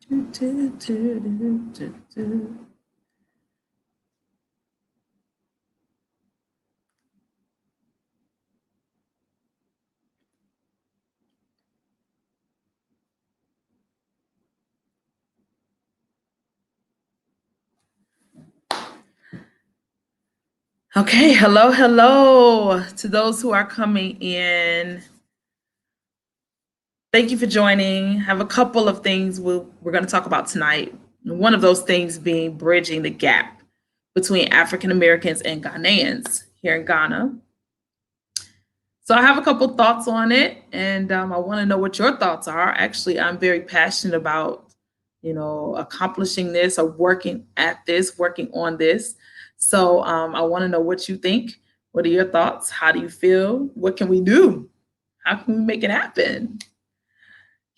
Okay, hello to those who are coming in. Thank you for joining. I have a couple of things we're going to talk about tonight. One of those things being bridging the gap between African Americans and Ghanaians here in Ghana. So I have a couple thoughts on it, and I want to know what your thoughts are. Actually, I'm very passionate about, accomplishing this or working on this. So I want to know what you think. What are your thoughts? How do you feel? What can we do? How can we make it happen?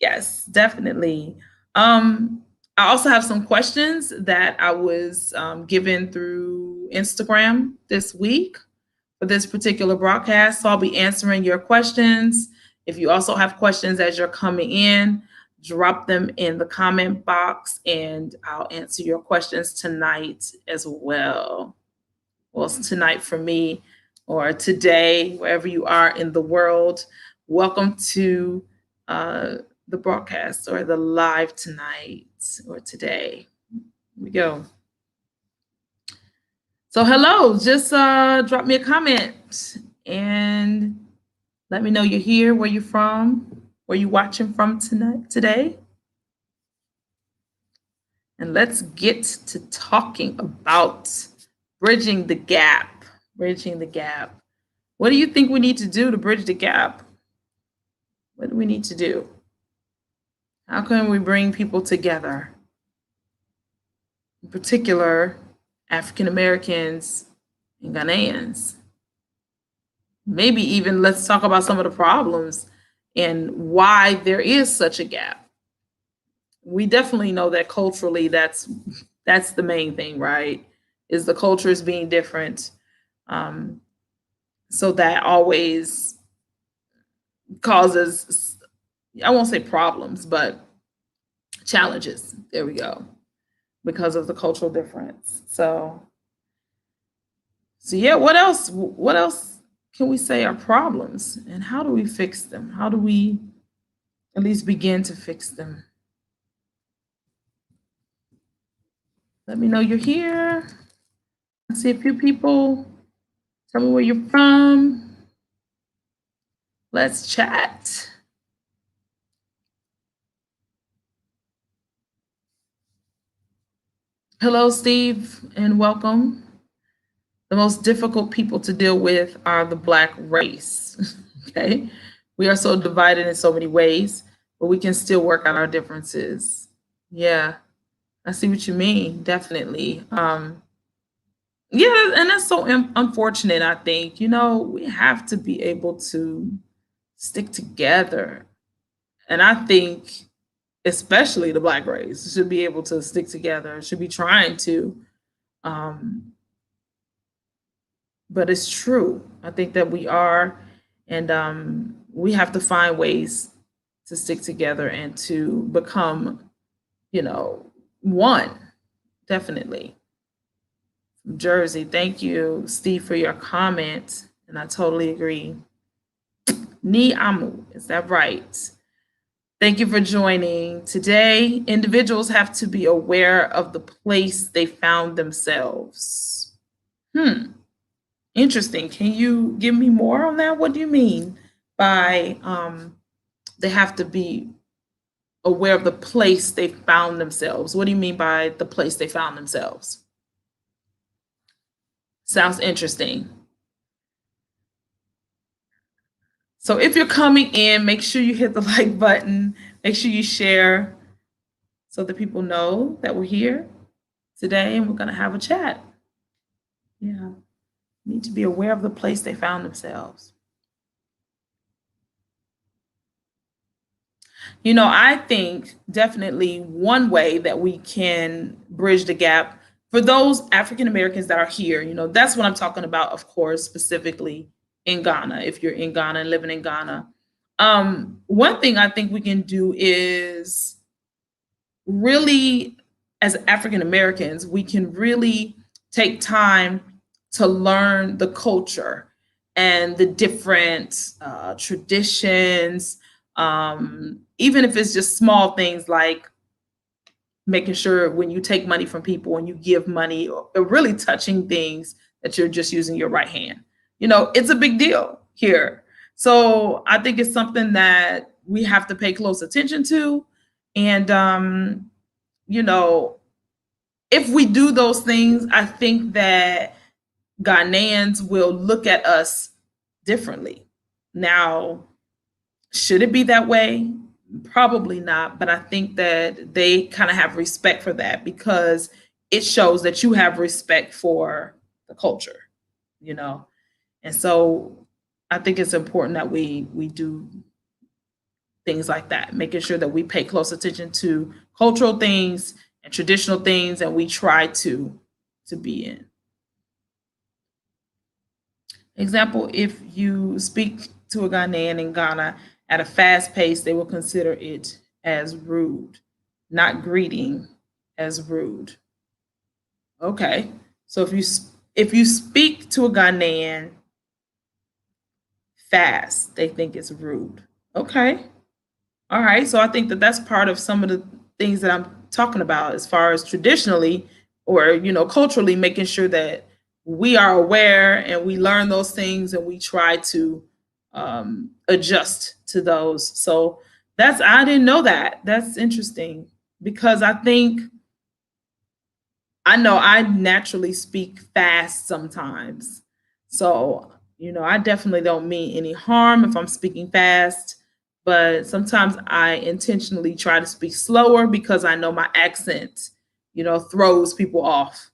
Yes, definitely. I also have some questions that I was given through Instagram this week for this particular broadcast. So I'll be answering your questions. If you also have questions as you're coming in, drop them in the comment box and I'll answer your questions tonight as well. Well, it's tonight for me or today, wherever you are in the world. Welcome to the broadcast or the live tonight or today. Here we go. So hello, just drop me a comment and let me know you're here, where you're from, where you're watching from today. And let's get to talking about bridging the gap. Bridging the gap. What do you think we need to do to bridge the gap? What do we need to do? How can we bring people together? In particular, African Americans and Ghanaians. Maybe even let's talk about some of the problems and why there is such a gap. We definitely know that culturally that's the main thing, right? Is the cultures being different. So that always causes, I won't say problems, but challenges. There we go. Because of the cultural difference. So yeah, what else can we say are problems and how do we fix them? How do we at least begin to fix them? Let me know you're here. I see a few people. Tell me where you're from. Let's chat. Hello, Steve, and welcome. The most difficult people to deal with are the Black race. Okay. We are so divided in so many ways, but we can still work out our differences. Yeah, I see what you mean. Definitely. Yeah, and that's so unfortunate, I think. We have to be able to stick together. And I think, especially the Black race, should be able to stick together, should be trying to. But it's true. I think that we are, and we have to find ways to stick together and to become, one. Definitely. From Jersey, thank you, Steve, for your comment, and I totally agree. Ni Amu, is that right? Thank you for joining. Today, individuals have to be aware of the place they found themselves. Interesting. Can you give me more on that? What do you mean by they have to be aware of the place they found themselves? What do you mean by the place they found themselves? Sounds interesting. So if you're coming in, make sure you hit the like button. Make sure you share so that people know that we're here today and we're going to have a chat. Yeah. Need to be aware of the place they found themselves. I think definitely one way that we can bridge the gap for those African Americans that are here, that's what I'm talking about, of course, specifically in Ghana, if you're in Ghana and living in Ghana. One thing I think we can do is really, as African Americans, we can really take time to learn the culture and the different traditions, even if it's just small things like making sure when you take money from people and you give money, or really touching things, that you're just using your right hand. It's a big deal here. So I think it's something that we have to pay close attention to. And, you know, if we do those things, I think that Ghanaians will look at us differently. Now, should it be that way? Probably not, but I think that they kind of have respect for that because it shows that you have respect for the culture, you know. And so I think it's important that we do things like that, making sure that we pay close attention to cultural things and traditional things, and we try to be in. Example, if you speak to a Ghanaian in Ghana at a fast pace, they will consider it as rude, not greeting as rude. Okay. So if you speak to a Ghanaian fast, they think it's rude. Okay. All right. So I think that that's part of some of the things that I'm talking about as far as traditionally or, culturally, making sure that we are aware and we learn those things and we try to adjust to those. So I didn't know that. That's interesting because I know I naturally speak fast sometimes. So, I definitely don't mean any harm if I'm speaking fast, but sometimes I intentionally try to speak slower because I know my accent, throws people off.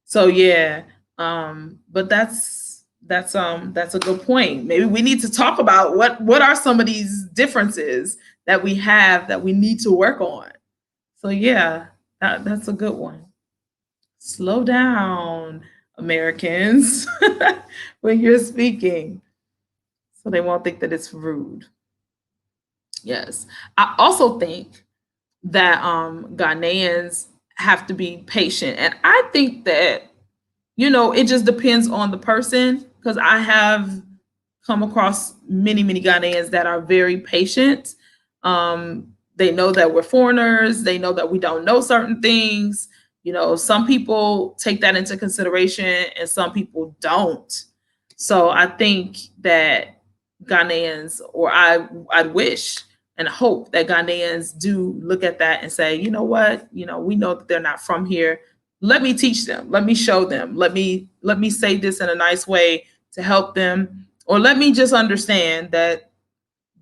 So yeah, but that's a good point. Maybe we need to talk about what are some of these differences that we have that we need to work on. So yeah, that's a good one. Slow down, Americans, when you're speaking, so they won't think that it's rude. Yes. I also think that Ghanaians have to be patient. And I think that, it just depends on the person because I have come across many, many Ghanaians that are very patient. They know that we're foreigners, they know that we don't know certain things. Some people take that into consideration and some people don't. So I think that Ghanaians, or I'd wish and hope that Ghanaians do look at that and say, you know what, we know that they're not from here. Let me teach them. Let me show them. Let me say this in a nice way to help them, or let me just understand that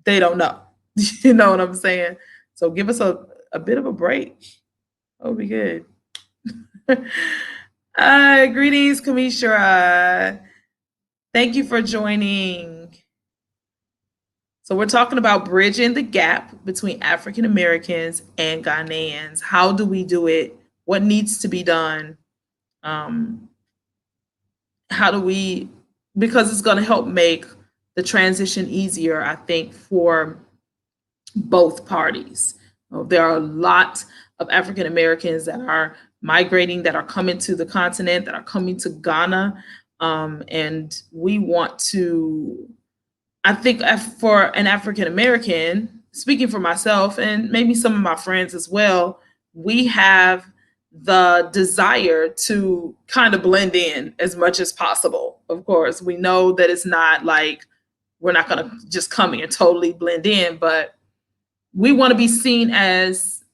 they don't know. You know what I'm saying? So give us a bit of a break. That would be good. Greetings, Kamishra. Thank you for joining. So we're talking about bridging the gap between African Americans and Ghanaians. How do we do it? What needs to be done? Um, how do we, because it's going to help make the transition easier, I think, for both parties. There are a lot of African Americans that are migrating, that are coming to the continent, that are coming to Ghana. And we want to, I think, for an African American, speaking for myself and maybe some of my friends as well, we have the desire to kind of blend in as much as possible. Of course, we know that it's not like we're not going to just come here and totally blend in, but we want to be seen as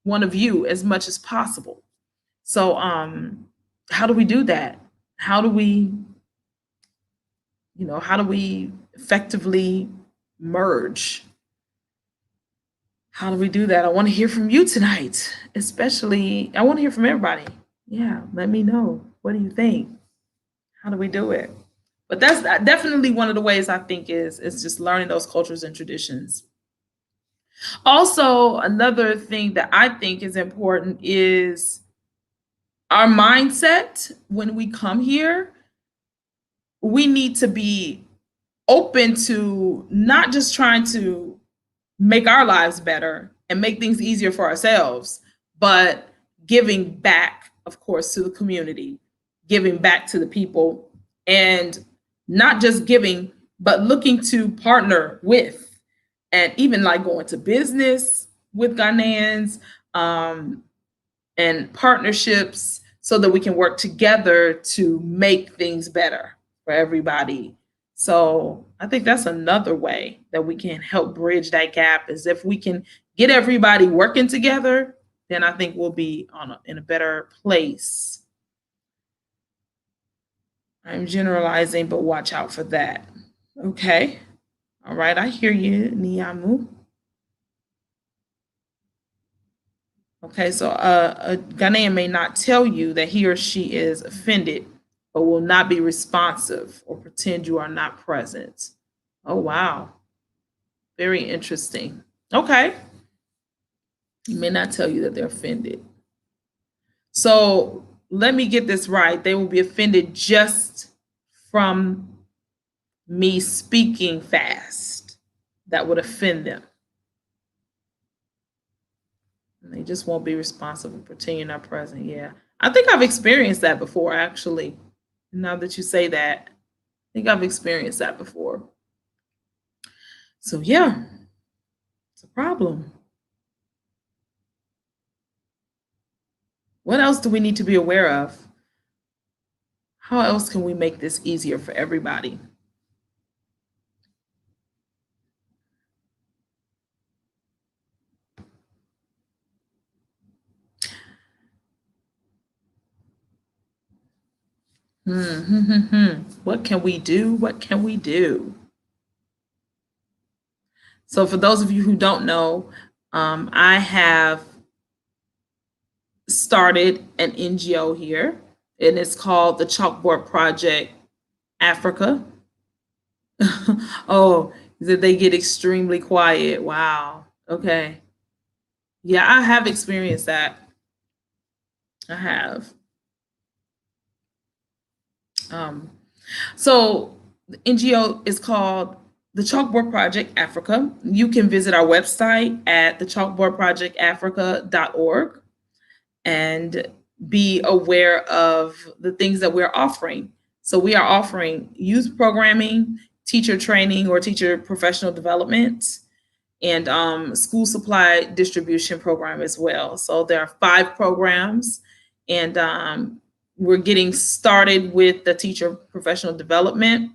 one of you as much as possible. So how do we do that? How do we effectively merge? How do we do that? I want to hear from you tonight. Especially, I want to hear from everybody. Yeah, let me know. What do you think? How do we do it? But that's definitely one of the ways I think is just learning those cultures and traditions. Also, another thing that I think is important is our mindset when we come here. We need to be open to not just trying to make our lives better, and make things easier for ourselves, but giving back, of course, to the community, giving back to the people, and not just giving, but looking to partner with, and even like going to business with Ghanaians, and partnerships so that we can work together to make things better for everybody. So I think that's another way that we can help bridge that gap, is if we can get everybody working together, then I think we'll be in a better place. I'm generalizing, but watch out for that. Okay. All right. I hear you, Niamu. Okay, so a Ghanaian may not tell you that he or she is offended, but will not be responsive or pretend you are not present. Oh, wow. Very interesting. Okay. He may not tell you that they're offended. So let me get this right. They will be offended just from me speaking fast. That would offend them. And they just won't be responsible, pretend you're not present. Yeah. I think I've experienced that before, actually. Now that you say that, I think I've experienced that before. So, yeah, it's a problem. What else do we need to be aware of? How else can we make this easier for everybody? What can we do? What can we do? So, for those of you who don't know, I have started an NGO here, and it's called the Chalkboard Project Africa. Oh, that they get extremely quiet. Wow. Okay. Yeah, I have experienced that. I have. Um, so the NGO is called the Chalkboard Project Africa. You can visit our website at thechalkboardprojectafrica.org and be aware of the things that we're offering. So we are offering youth programming, teacher training or teacher professional development, and school supply distribution program as well. So there are 5 programs, and we're getting started with the teacher professional development,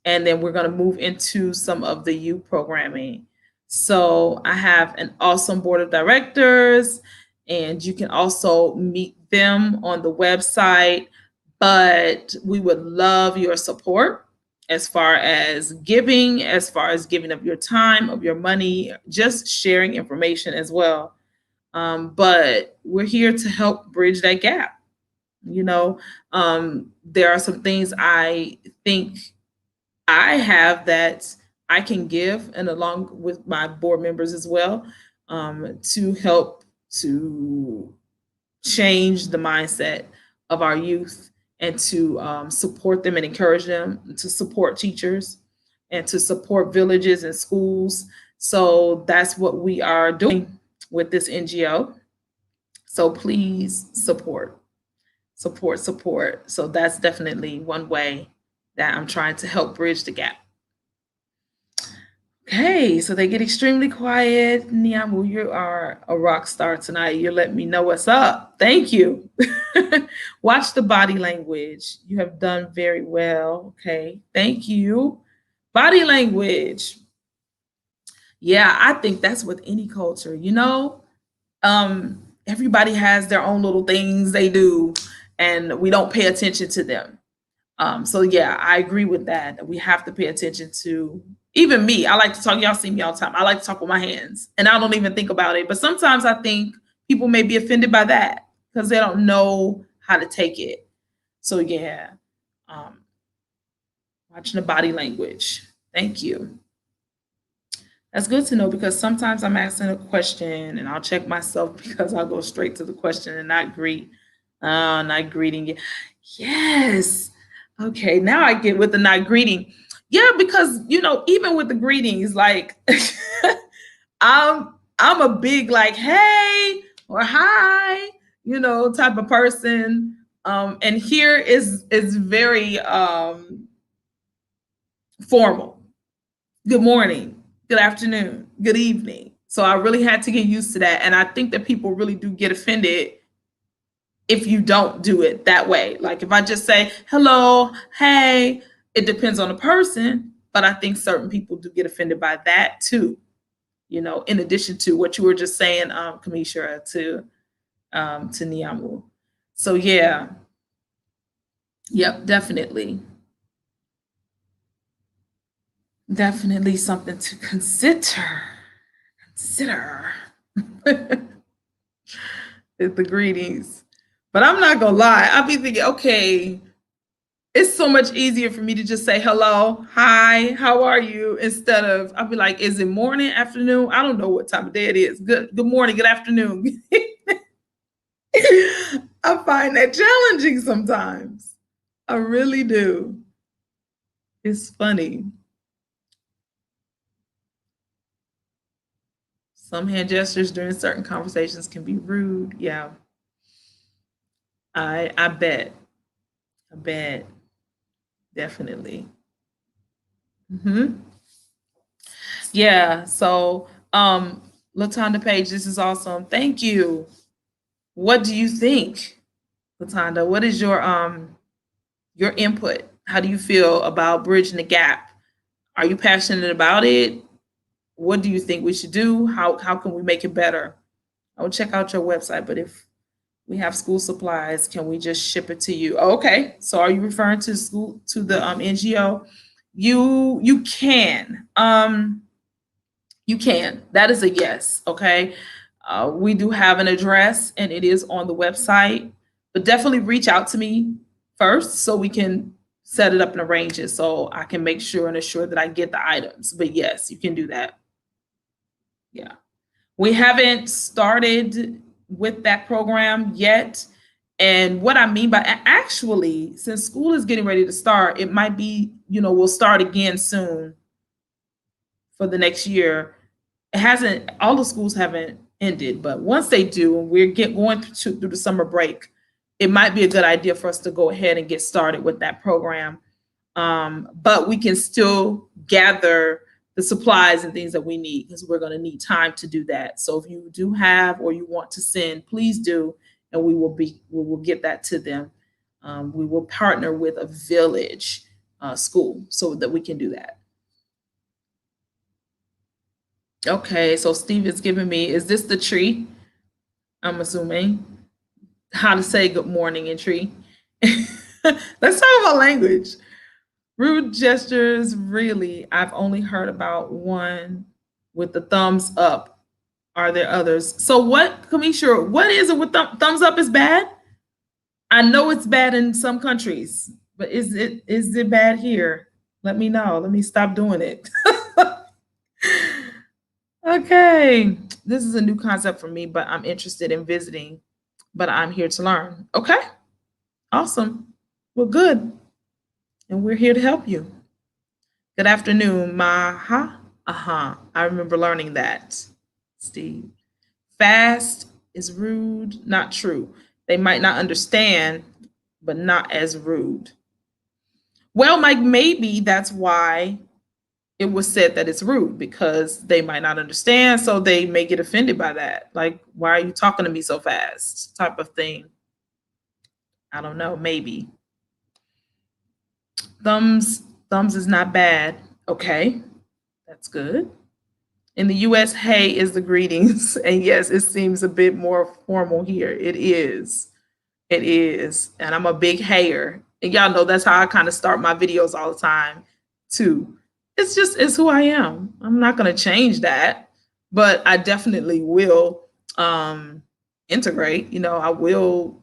and then we're going to move into some of the youth programming. So I have an awesome board of directors, and you can also meet them on the website. But we would love your support as far as giving of your time, of your money, just sharing information as well. But we're here to help bridge that gap. There are some things I think I have that I can give, and along with my board members as well, to help to change the mindset of our youth, and to support them and encourage them to support teachers and to support villages and schools. So that's what we are doing with this NGO. So please support. So that's definitely one way that I'm trying to help bridge the gap. Okay, so they get extremely quiet. Niamu, you are a rock star tonight. You're letting me know what's up. Thank you. Watch the body language. You have done very well. Okay, thank you. Body language. Yeah, I think that's with any culture, everybody has their own little things they do, and we don't pay attention to them. So yeah, I agree with that. We have to pay attention to, even me. I like to talk. Y'all see me all the time. I like to talk with my hands, and I don't even think about it. But sometimes I think people may be offended by that because they don't know how to take it. So yeah, watching the body language. Thank you. That's good to know, because sometimes I'm asking a question and I'll check myself because I'll go straight to the question and not not greeting you. Yes. Okay, now I get with the not greeting. Yeah, because even with the greetings, like I'm I'm a big like, hey or hi, type of person. And here is very formal. Good morning, good afternoon, good evening. So I really had to get used to that. And I think that people really do get offended if you don't do it that way. Like if I just say hello, hey, it depends on the person, but I think certain people do get offended by that too. In addition to what you were just saying, Kamisha, to Niamu. So yeah, yep, definitely something to consider. The greetings. But I'm not gonna lie, I'll be thinking, okay, it's so much easier for me to just say hello, hi, how are you? Instead of I'll be like, is it morning, afternoon? I don't know what time of day it is. Good morning, good afternoon. I find that challenging sometimes. I really do. It's funny. Some hand gestures during certain conversations can be rude. Yeah. I bet. I bet. Definitely. Yeah. So, Latanda Page, this is awesome. Thank you. What do you think, Latanda? What is your input? How do you feel about bridging the gap? Are you passionate about it? What do you think we should do? How can we make it better? I will check out your website, but if we have school supplies, can we just ship it to you? Oh, okay. So are you referring to school, to the NGO? You can. You can. That is a yes. Okay. We do have an address and it is on the website, but definitely reach out to me first so we can set it up and arrange it so I can make sure and assure that I get the items. But yes, you can do that. Yeah. We haven't started with that program yet. And what I mean by actually, since school is getting ready to start, it might be, we'll start again soon for the next year. It hasn't, all the schools haven't ended, but once they do, and we're going through the summer break, it might be a good idea for us to go ahead and get started with that program. But we can still gather the supplies and things that we need because we're going to need time to do that. So if you do have or you want to send, please do, and we will get that to them. We will partner with a village school so that we can do that. Okay, so Steve is giving me, is this the tree? I'm assuming how to say good morning in tree. Let's talk about language. Rude gestures, really, I've only heard about one with the thumbs up. Are there others? So what, Kamisha, what is it with thumbs up is bad? I know it's bad in some countries, but is it bad here? Let me know. Let me stop doing it. Okay. This is a new concept for me, but I'm interested in visiting, but I'm here to learn. Okay. Awesome. Well, good. And we're here to help you. Good afternoon, Maha. I remember learning that, Steve. Fast is rude, not true. They might not understand, but not as rude. Well, Mike, maybe that's why it was said that it's rude because they might not understand, so they may get offended by that. Like, why are you talking to me so fast? Type of thing. I don't know, maybe. Thumbs is not bad. Okay. That's good. In the US, hey is the greetings. And yes, it seems a bit more formal here. It is. It is. And I'm a big hayer. And y'all know that's how I kind of start my videos all the time, too. It's who I am. I'm not going to change that, but I definitely will integrate. I will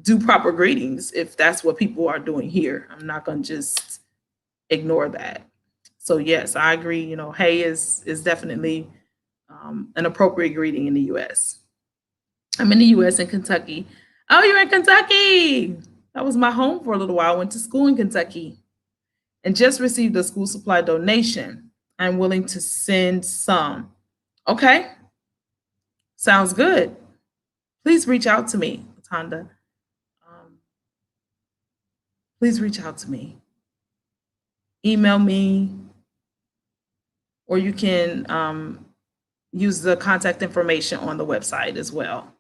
do proper greetings if that's what people are doing here. I'm not going to just ignore that. So yes, I agree. Hey is definitely an appropriate greeting in the U.S. I'm in the U.S. in Kentucky. Oh, you're in Kentucky. That was my home for a little while. I went to school in Kentucky and just received a school supply donation. I'm willing to send some. Okay, sounds good. Please reach out to me, Tonda. Um, please reach out to me. Email me, or you can use the contact information on the website as well.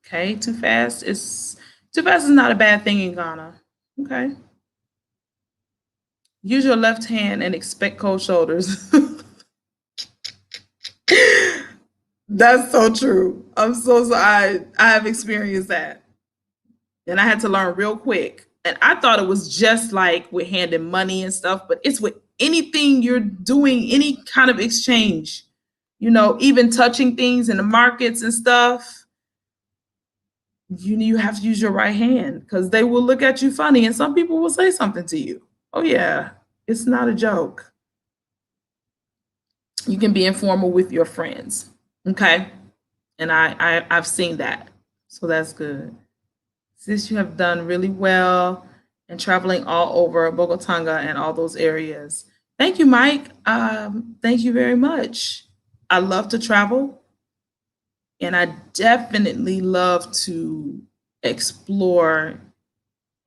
Okay, too fast is not a bad thing in Ghana. Okay. Use your left hand and expect cold shoulders. That's so true. I'm so sorry. I have experienced that. And I had to learn real quick. And I thought it was just like with handing money and stuff, but it's with anything you're doing, any kind of exchange, even touching things in the markets and stuff. You have to use your right hand because they will look at you funny and some people will say something to you. Oh, yeah, it's not a joke. You can be informal with your friends. Okay. And I've seen that. So that's good. Sis, you have done really well and traveling all over Bogotanga and all those areas. Thank you, Mike. Thank you very much. I love to travel and I definitely love to explore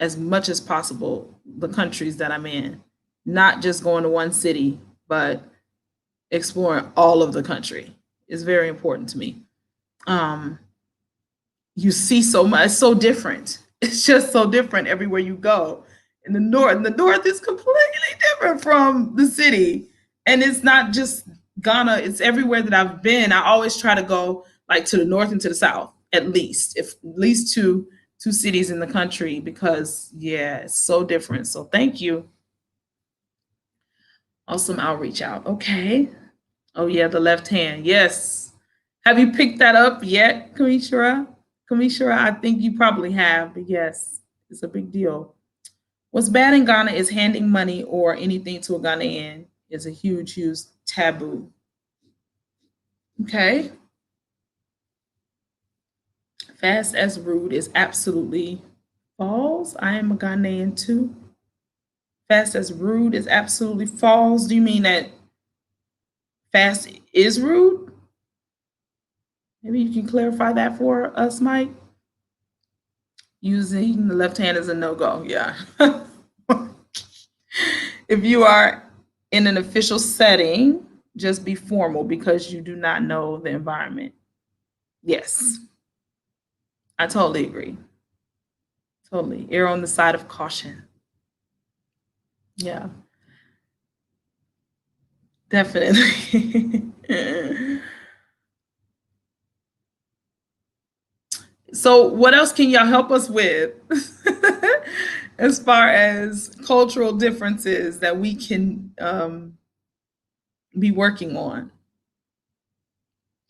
as much as possible the countries that I'm in, not just going to one city, but exploring all of the country is very important to me. Um, you see so much, it's so different. It's just so different everywhere you go. In the north is completely different from the city. And it's not just Ghana, it's everywhere that I've been. I always try to go like to the north and to the south, at least, if at least two cities in the country, because yeah, it's so different. So thank you. Awesome outreach out. Okay. Oh yeah, the left hand. Yes. Have you picked that up yet, Kamishra? Kamishra, I think you probably have, but yes, it's a big deal. What's bad in Ghana is handing money or anything to a Ghanaian is a huge, huge taboo. Okay. Fast as rude is absolutely false. I am a Ghanaian too. Fast as rude is absolutely false. Do you mean that fast is rude? Maybe you can clarify that for us, Mike. Using the left hand is a no go. Yeah. If you are in an official setting, just be formal because you do not know the environment. Yes, I totally agree. Totally. Err on the side of caution. Yeah, definitely. So, what else can y'all help us with as far as cultural differences that we can be working on?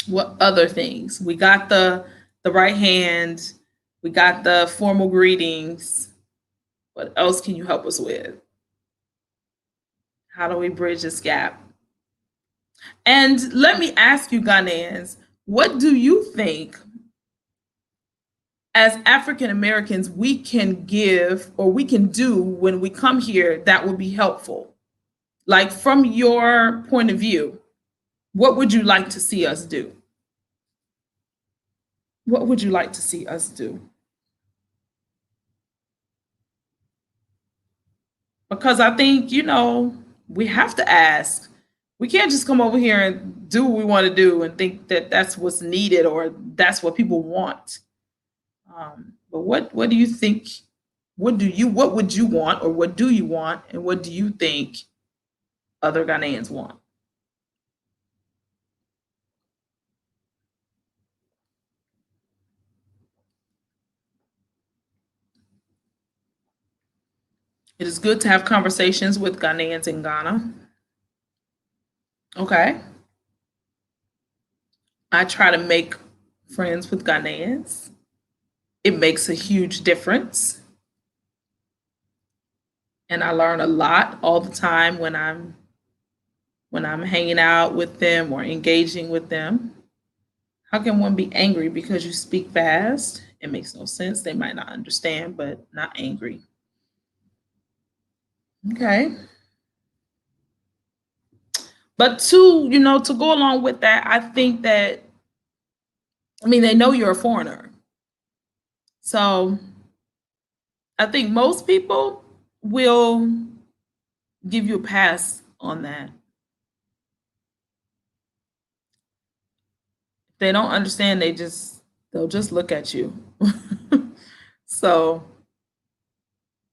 What other things? We got the right hand, we got the formal greetings. What else can you help us with? How do we bridge this gap? And let me ask you, Ghanaians, what do you think as African Americans we can give or we can do when we come here that would be helpful? Like, from your point of view, what would you like to see us do? What would you like to see us do? Because I think, we have to ask. We can't just come over here and do what we want to do and think that that's what's needed or that's what people want. But what do you think? What would you want, or what do you want, and what do you think other Ghanaians want? It is good to have conversations with Ghanaians in Ghana. Okay. I try to make friends with Ghanaians. It makes a huge difference. And I learn a lot all the time when I'm hanging out with them or engaging with them. How can one be angry because you speak fast? It makes no sense. They might not understand, but not angry. Okay. But to go along with that, I think that, they know you're a foreigner. So I think most people will give you a pass on that. If they don't understand, they'll just look at you. So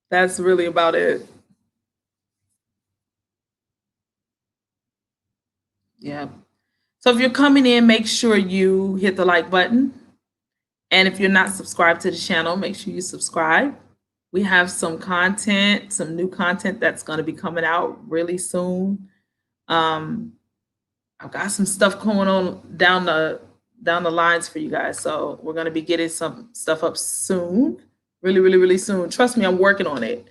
that's really about it. Yeah. So if you're coming in, make sure you hit the like button. And if you're not subscribed to the channel, make sure you subscribe. We have some new content that's going to be coming out really soon. I've got some stuff going on down the lines for you guys. So we're going to be getting some stuff up soon. Really, really, really soon. Trust me, I'm working on it.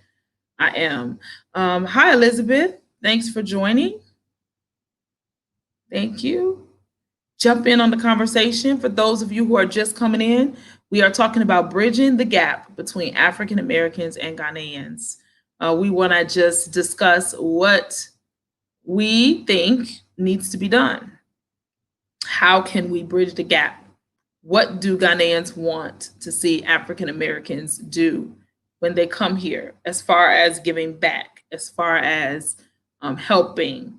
I am. Hi, Elizabeth. Thanks for joining. Thank you. Jump in on the conversation. For those of you who are just coming in, we are talking about bridging the gap between African Americans and Ghanaians. We want to just discuss what we think needs to be done. How can we bridge the gap? What do Ghanaians want to see African Americans do when they come here, as far as giving back, as far as helping?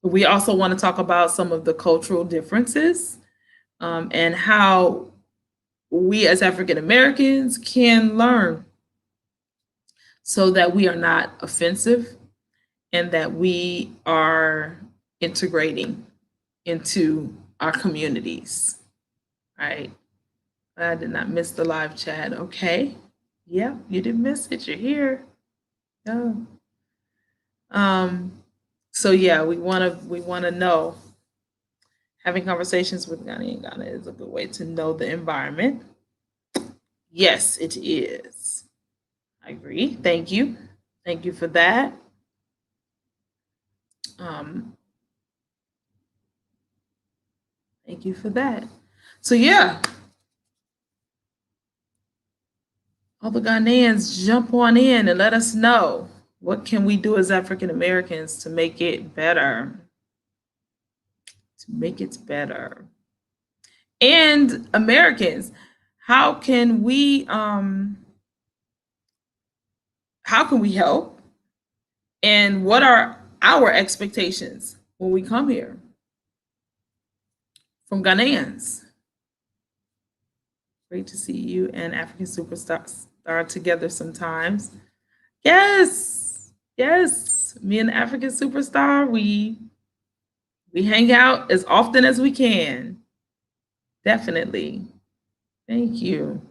We also want to talk about some of the cultural differences, and how we as African Americans can learn so that we are not offensive and that we are integrating into our communities, right? I did not miss the live chat. Okay. Yeah, you didn't miss it. You're here. Yeah. So yeah, we wanna know. Having conversations with Ghana is a good way to know the environment. Yes, it is. I agree. Thank you. Thank you for that. Thank you for that. So yeah, all the Ghanaians, jump on in and let us know, what can we do as African Americans to make it better? To make it better. And Americans, how can we help? And what are our expectations when we come here from Ghanaians? Great to see you and African Superstar together sometimes. Yes, yes. Me and African Superstar, we hang out as often as we can. Definitely. Thank you.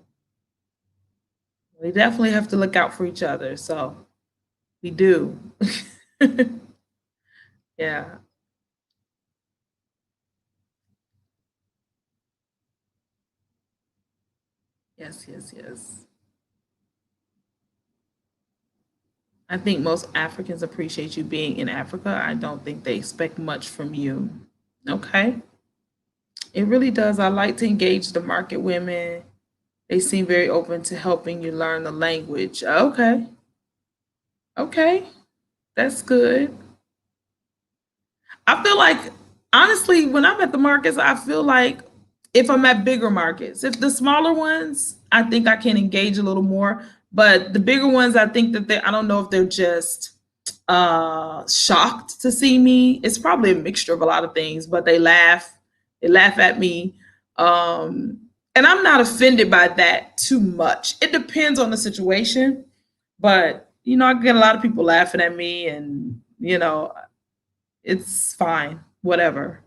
We definitely have to look out for each other. So we do. Yeah. Yes, yes, yes. I think most Africans appreciate you being in Africa. I don't think they expect much from you. Okay. It really does. I like to engage the market women. They seem very open to helping you learn the language. Okay. Okay. That's good. I feel like, honestly, when I'm at the markets, I feel like if I'm at bigger markets, if the smaller ones, I think I can engage a little more. But the bigger ones, I think that I don't know if they're just shocked to see me. It's probably a mixture of a lot of things, but they laugh at me. And I'm not offended by that too much. It depends on the situation, but I get a lot of people laughing at me, and it's fine, whatever.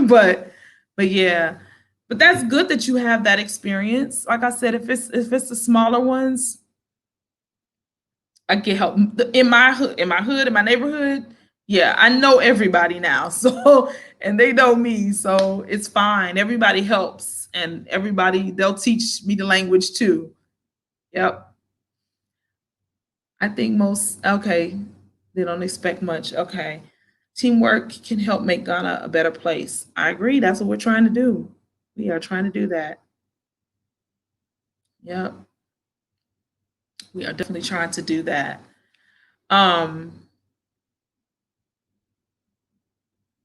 but but yeah, but that's good that you have that experience. Like I said, if it's the smaller ones, I get help in my neighborhood. Yeah, I know everybody now. So, and they know me, so it's fine. Everybody helps, and they'll teach me the language too. Yep. I think most, okay, they don't expect much. Okay. Teamwork can help make Ghana a better place. I agree. That's what we're trying to do. We are trying to do that. Yep. We are definitely trying to do that. Um,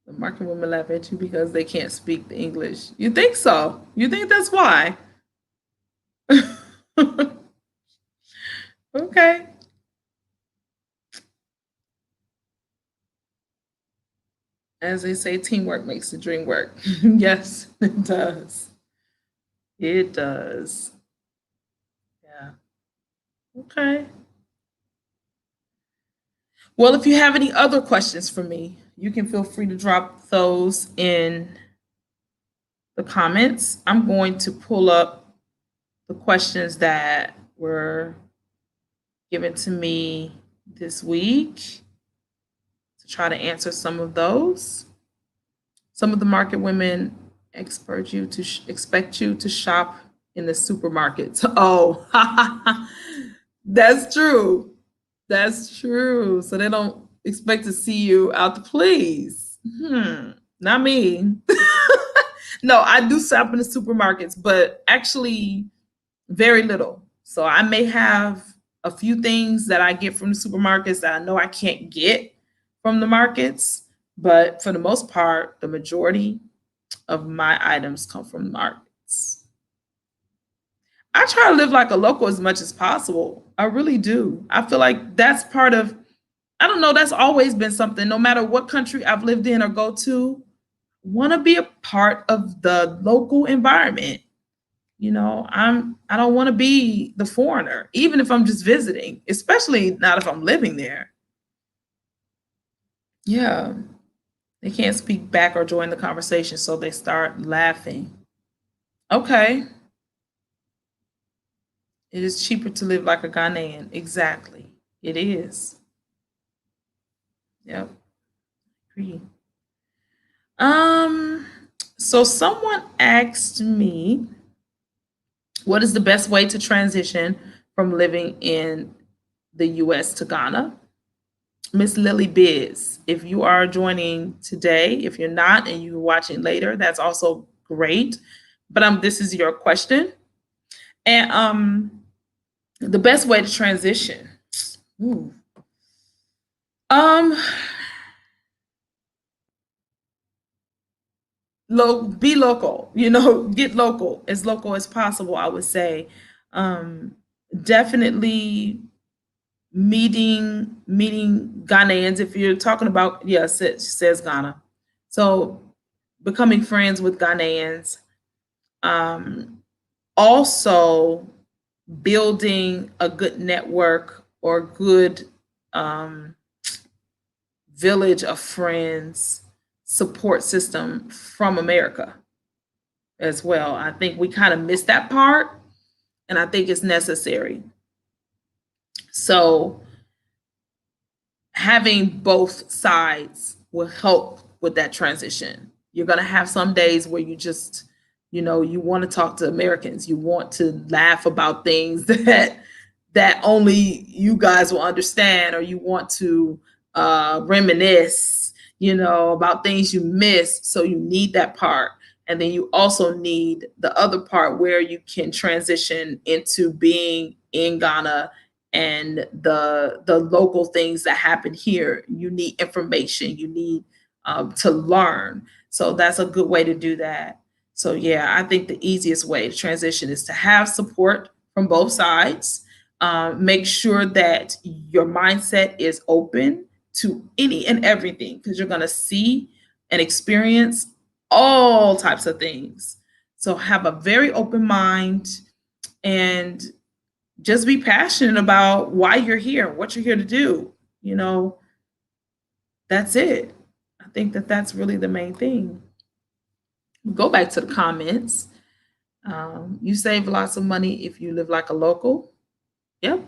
The market women laugh at you because they can't speak the English. You think so? You think that's why? Okay. As they say, teamwork makes the dream work. Yes, it does. It does. Yeah. Okay. Well, if you have any other questions for me, you can feel free to drop those in the comments. I'm going to pull up the questions that were given to me this week to try to answer some of those. Some of the market women expect you to shop in the supermarkets. Oh, that's true. That's true. So they don't expect to see you out the please. Not me. No, I do shop in the supermarkets, but actually very little. So I may have a few things that I get from the supermarkets that I know I can't get from the markets, but for the most part, the majority of my items come from markets. I try to live like a local as much as possible. I really do. I feel like that's part of, I don't know, that's always been something, no matter what country I've lived in or go to, want to be a part of the local environment. I don't want to be the foreigner, even if I'm just visiting, especially not if I'm living there. Yeah. They can't speak back or join the conversation, so they start laughing. Okay. It is cheaper to live like a Ghanaian. Exactly. It is. Yep. Agree. Um, so someone asked me, what is the best way to transition from living in the US to Ghana? Miss Lily Biz, if you are joining today, if you're not and you're watching later, that's also great. But this is your question. And the best way to transition. Ooh. Um be local, get local as possible, I would say. Um Definitely meeting Ghanaians. If you're talking about, yes, it says Ghana. So becoming friends with Ghanaians. Also building a good network or good um, village of friends support system from America as well. I think we kind of missed that part, and I think it's necessary. So having both sides will help with that transition. You're going to have some days where you want to talk to Americans, you want to laugh about things that only you guys will understand, or you want to reminisce, about things you missed. So you need that part. And then you also need the other part where you can transition into being in Ghana and the local things that happen here. You need information. You need to learn. So that's a good way to do that. So yeah, I think the easiest way to transition is to have support from both sides. Make sure that your mindset is open to any and everything, because you're going to see and experience all types of things. So have a very open mind and just be passionate about why you're here, what you're here to do. That's it. I think that's really the main thing. Go back to the comments. You save lots of money if you live like a local. Yep.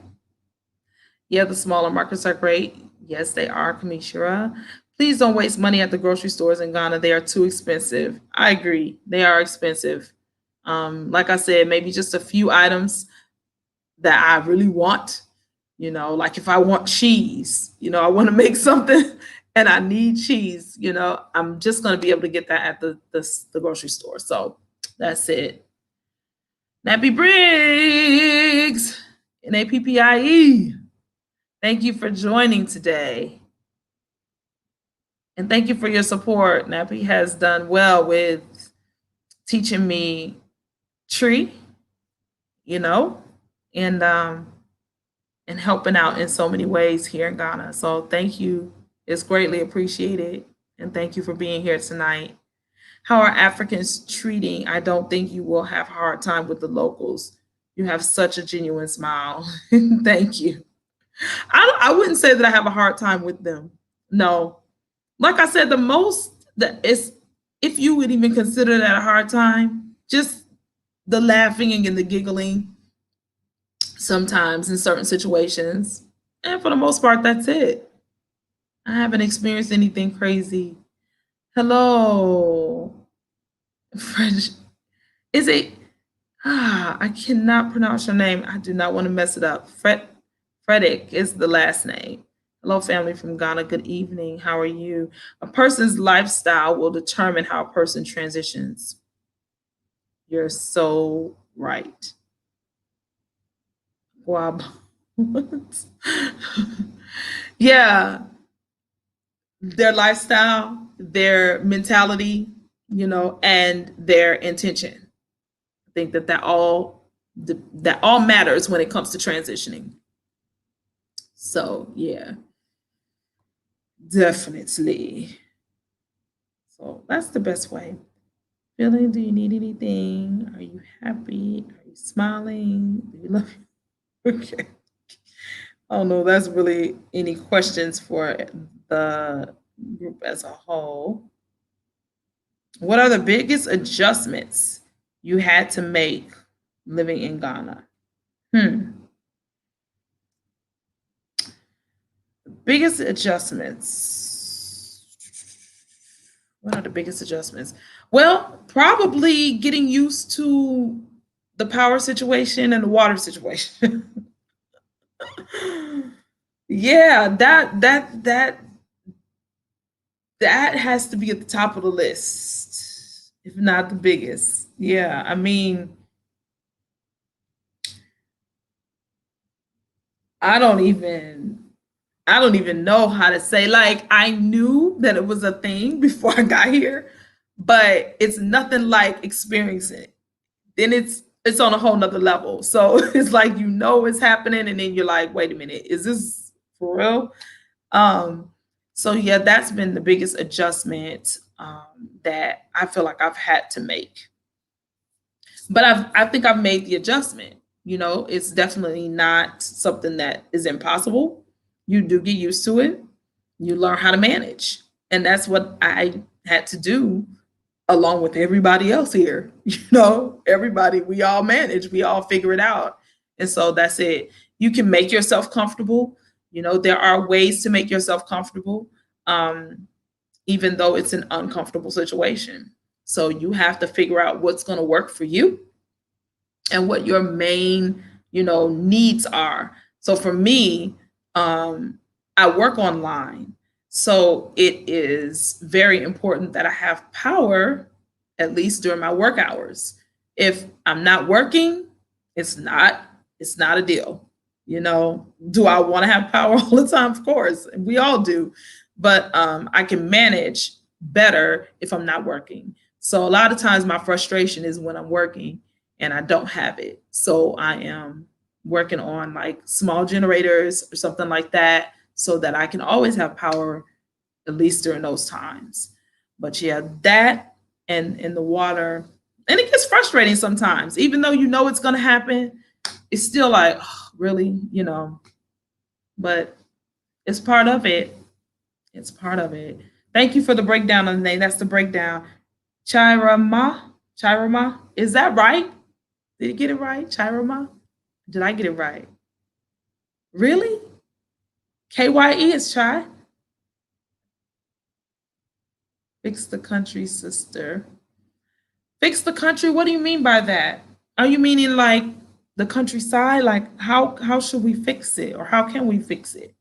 Yeah, the smaller markets are great. Yes, they are, Kamishira. Please don't waste money at the grocery stores in Ghana. They are too expensive. I agree. They are expensive. Like I said, maybe just a few items that I really want. Like if I want cheese, I want to make something and I need cheese, I'm just going to be able to get that at the grocery store. So that's it. Nappy Briggs, NAPPIE. Thank you for joining today. And thank you for your support. Nappy has done well with teaching me tree, you know, and and helping out in so many ways here in Ghana. So thank you. It's greatly appreciated. And thank you for being here tonight. How are Africans treating? I don't think you will have a hard time with the locals. You have such a genuine smile. Thank you. I wouldn't say that I have a hard time with them. No. Like I said, the most that is, if you would even consider that a hard time, just the laughing and the giggling sometimes in certain situations. And for the most part, that's it. I haven't experienced anything crazy. Hello. French. Is it? I cannot pronounce your name. I do not want to mess it up. Frederick is the last name. Hello, family from Ghana. Good evening. How are you? A person's lifestyle will determine how a person transitions. You're so right. Wow. Yeah. Their lifestyle, their mentality, and their intention. I think that all matters when it comes to transitioning. So yeah, definitely. So that's the best way. Feeling, do you need anything? Are you happy? Are you smiling? Do you love Okay. I don't know. That's really any questions for the group as a whole. What are the biggest adjustments you had to make living in Ghana? Biggest adjustments. What are the biggest adjustments? Well, probably getting used to the power situation and the water situation. Yeah, that has to be at the top of the list, if not the biggest. Yeah, I mean, I don't even I don't even know how to say. Like, I knew that it was a thing before I got here, but it's nothing like experiencing it. Then it's on a whole nother level. So it's like it's happening, and then you're like, wait a minute, is this for real? Um, so yeah, that's been the biggest adjustment that I feel like I've had to make. But I think I've made the adjustment. It's definitely not something that is impossible. You do get used to it. You learn how to manage. And that's what I had to do along with everybody else here. Everybody, we all manage, we all figure it out. And so that's it. You can make yourself comfortable. There are ways to make yourself comfortable, even though it's an uncomfortable situation. So you have to figure out what's going to work for you and what your main, needs are. So for me, I work online. So it is very important that I have power, at least during my work hours. If I'm not working, it's not a deal. Do I want to have power all the time? Of course, we all do. But I can manage better if I'm not working. So a lot of times my frustration is when I'm working and I don't have it. So I am working on like small generators or something like that so that I can always have power, at least during those times. But yeah, that and in the water, and it gets frustrating sometimes, even though it's going to happen. It's still like, oh, really, but it's part of it. It's part of it. Thank you for the breakdown on the name. That's the breakdown. Chirama, is that right? Did you get it right? Chirama? Did I get it right? Really? KYE is Chai? Fix the country, sister. Fix the country? What do you mean by that? Are you meaning like the countryside? Like how should we fix it, or how can we fix it?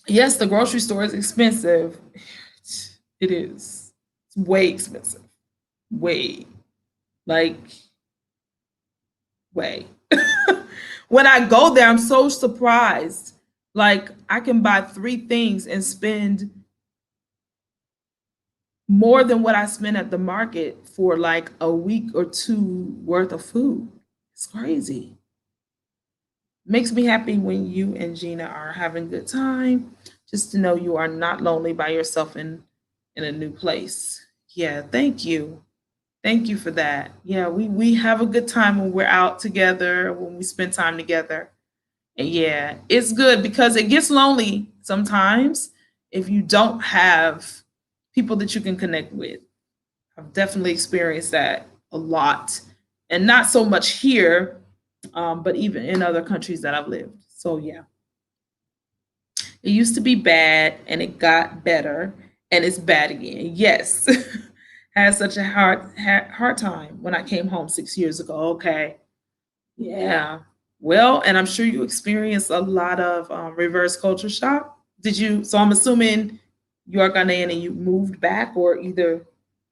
Yes, the grocery store is expensive. It is. It's way expensive. Way. Like, way. When I go there, I'm so surprised Like I can buy 3 things and spend more than what I spend at the market for like a week or two worth of food. It's crazy. Makes me happy when you and Gina are having a good time. Just to know you are not lonely by yourself in a new place. Yeah, thank you. Thank you for that. Yeah, we have a good time when we're out together, when we spend time together. And yeah, it's good because it gets lonely sometimes if you don't have people that you can connect with. I've definitely experienced that a lot, and not so much here, but even in other countries that I've lived. So yeah, it used to be bad, and it got better, and it's bad again. Yes, had such a hard time when I came home 6 years ago. Okay, yeah. Well, and I'm sure you experienced a lot of reverse culture shock. Did you? So I'm assuming you are Ghanaian and you moved back, or either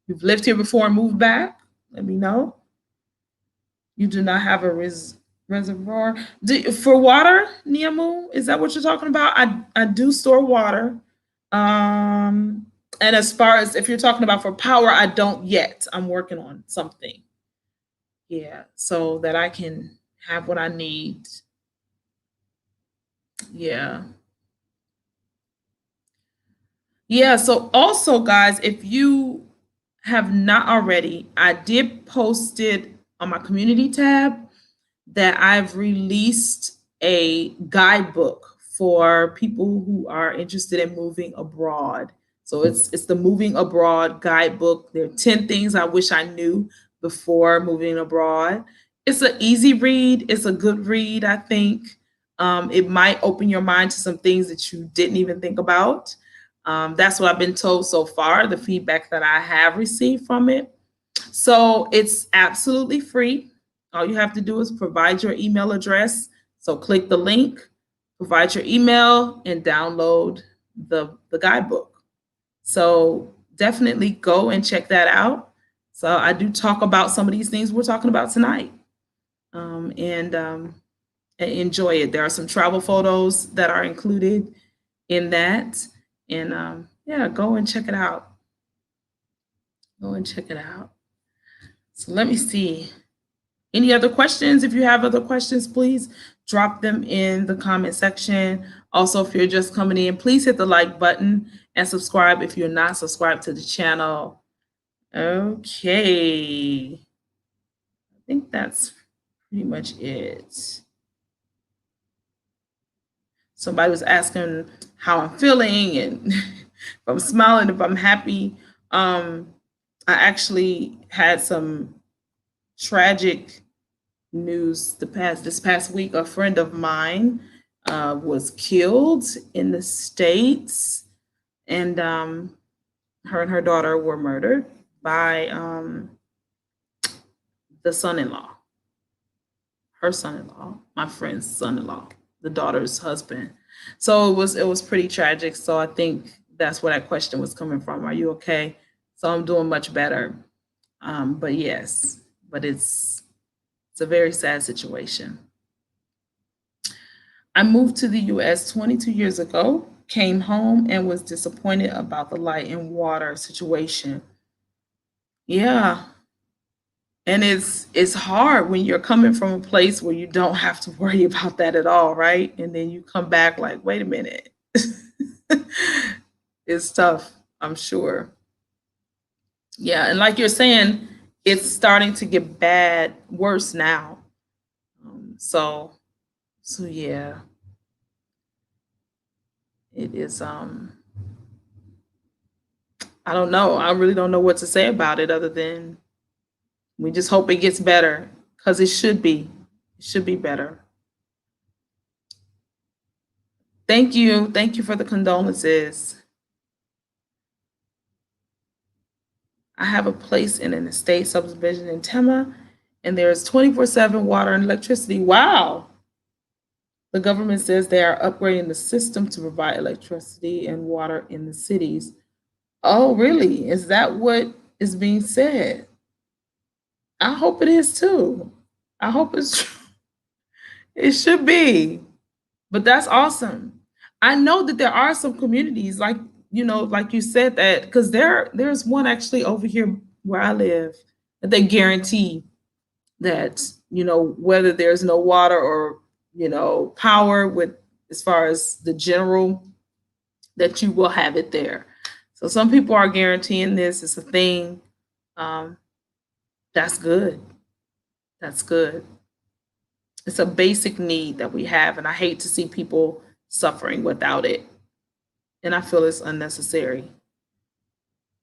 you've lived here before and moved back. Let me know. You do not have a reservoir for water, Niamu. Is that what you're talking about? I do store water. Um, and as far as if you're talking about for power, I don't yet. I'm working on something. Yeah, so that I can have what I need. Yeah. Yeah, so also guys, if you have not already, I did post it on my community tab that I've released a guidebook for people who are interested in moving abroad. So it's the moving abroad guidebook. There are 10 things I wish I knew before moving abroad. It's an easy read. It's a good read, I think. It might open your mind to some things that you didn't even think about. That's what I've been told so far, the feedback that I have received from it. So it's absolutely free. All you have to do is provide your email address. So click the link, provide your email, and download the guidebook. So definitely go and check that out. So I do talk about some of these things we're talking about tonight, and enjoy it. There are some travel photos that are included in that, and yeah, go and check it out. Go and check it out. So let me see. Any other questions? If you have other questions, please drop them in the comment section. Also, if you're just coming in, please hit the like button and subscribe if you're not subscribed to the channel. Okay. I think that's pretty much it. Somebody was asking how I'm feeling and if I'm smiling, if I'm happy. I actually had some tragic news this past week. A friend of mine was killed in the States, and her and her daughter were murdered by the son-in-law, her son-in-law, my friend's son-in-law, the daughter's husband. So it was pretty tragic. So I think that's where that question was coming from. Are you okay? So I'm doing much better. But yes, but it's a very sad situation. I moved to the US 22 years ago, came home and was disappointed about the light and water situation. Yeah. And it's hard when you're coming from a place where you don't have to worry about that at all, right? And then you come back like, wait a minute. It's tough, I'm sure. Yeah, and like you're saying, it's starting to get worse now. So yeah, it is I don't know. I really don't know what to say about it other than we just hope it gets better because it should be. It should be better. Thank you. Thank you for the condolences. I have a place in an estate subdivision in Tema, and there's 24/7 water and electricity. Wow. The government says they are upgrading the system to provide electricity and water in the cities. Oh, really? Is that what is being said? I hope it is too. I hope it's true. It should be. But that's awesome. I know that there are some communities like, like you said, that because there's one actually over here where I live that they guarantee that, whether there's no water or, power, with as far as the general, that you will have it there. So some people are guaranteeing this. It's a thing. Um, that's good. That's good. It's a basic need that we have, and I hate to see people suffering without it. And I feel it's unnecessary.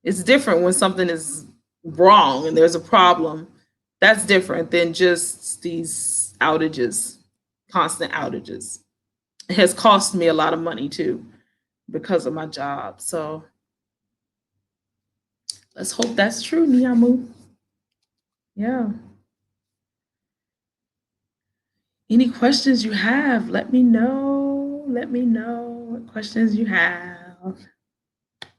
It's different when something is wrong and there's a problem. That's different than just these outages, constant outages. It has cost me a lot of money too because of my job. So let's hope that's true, Niamu. Yeah. Any questions you have, let me know. Let me know what questions you have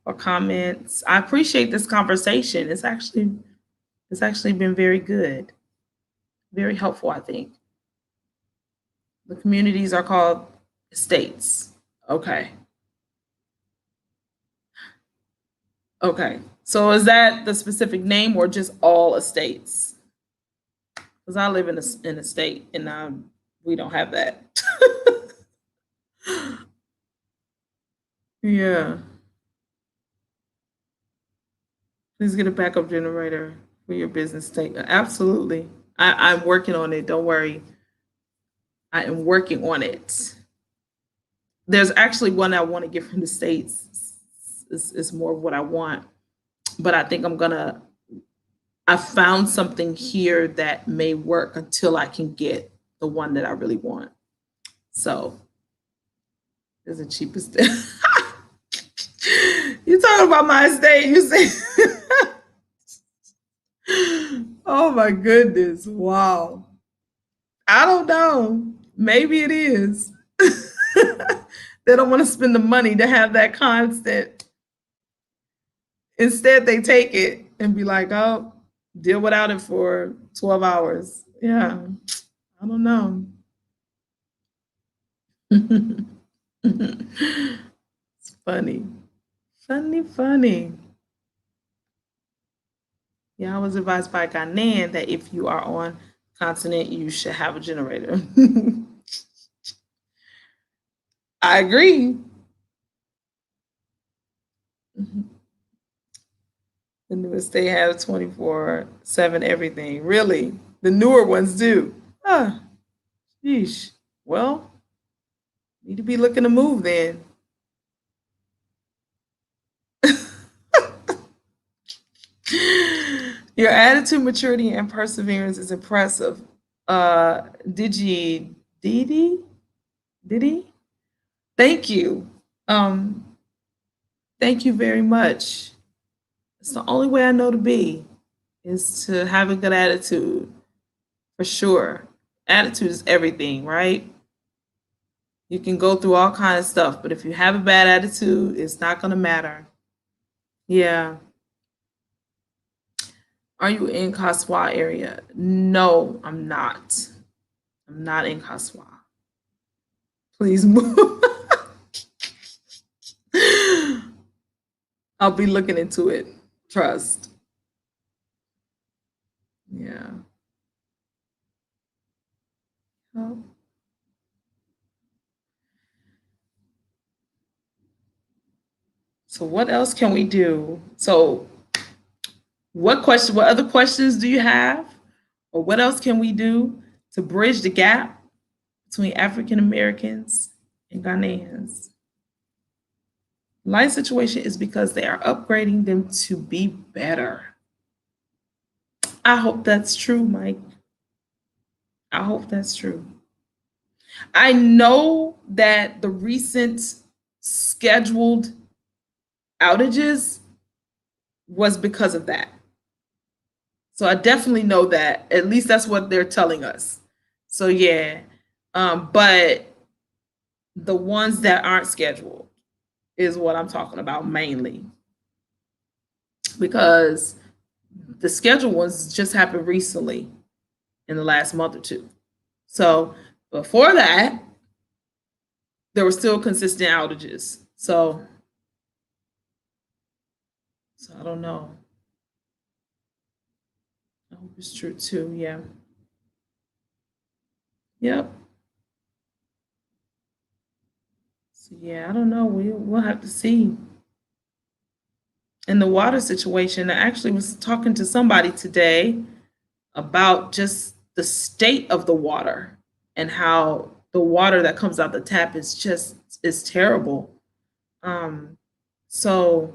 or comments. I appreciate this conversation. It's actually been very good. Very helpful, I think. The communities are called estates. Okay. Okay. So is that the specific name or just all estates? Because I live in a state and we don't have that. Yeah. Please get a backup generator for your business statement. Absolutely. I'm working on it. Don't worry. I am working on it. There's actually one I want to get from the States. It's more of what I want. But I think I found something here that may work until I can get the one that I really want. So it's the cheapest. You talking about my estate? You say, oh my goodness! Wow. I don't know. Maybe it is. They don't want to spend the money to have that constant. Instead, they take it and be like, oh, deal without it for 12 hours. Yeah. I don't know. It's funny. Funny, funny. Yeah, I was advised by a Ghanaian that if you are on continent, you should have a generator. I agree. The newest they have 24/7 everything. Really? The newer ones do. Ah, yeesh. Well, need to be looking to move then. Your attitude, maturity, and perseverance is impressive. Digi Didi? Didi? Thank you. Um, thank you very much. It's the only way I know to be is to have a good attitude, for sure. Attitude is everything, right? You can go through all kind of stuff, but if you have a bad attitude, it's not gonna matter. Yeah. Are you in Kaswa area? No, I'm not. I'm not in Kaswa. Please move. I'll be looking into it. Trust. Yeah. Oh. So what else can we do? So what other questions do you have? Or what else can we do to bridge the gap between African Americans and Ghanaians? Life situation is because they are upgrading them to be better. I hope that's true, Mike. I hope that's true. I know that the recent scheduled outages was because of that. So I definitely know that. At least that's what they're telling us. So yeah. But the ones that aren't scheduled is what I'm talking about mainly. Because the scheduled ones just happened recently in the last month or two. So before that, there were still consistent outages. So I don't know. I hope it's true too. Yeah. Yep. So yeah, I don't know. We'll have to see. In the water situation, I actually was talking to somebody today about just the state of the water and how the water that comes out the tap is terrible. Um, so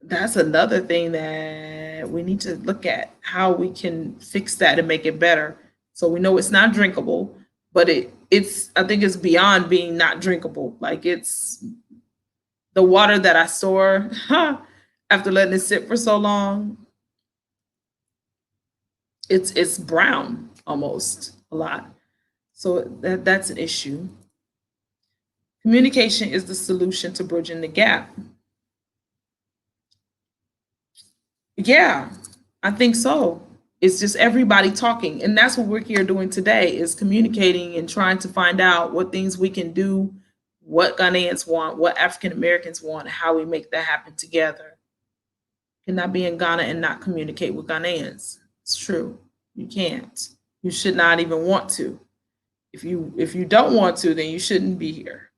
that's another thing that we need to look at how we can fix that and make it better. So we know it's not drinkable, but it's I think it's beyond being not drinkable. Like it's the water that I store after letting it sit for so long, it's brown almost a lot. So that's an issue. Communication is the solution to bridging the gap. Yeah, I think so. It's just everybody talking. And that's what we're here doing today is communicating and trying to find out what things we can do, what Ghanaians want, what African Americans want, and how we make that happen together. You cannot be in Ghana and not communicate with Ghanaians. It's true. You can't. You should not even want to. If you don't want to, then you shouldn't be here.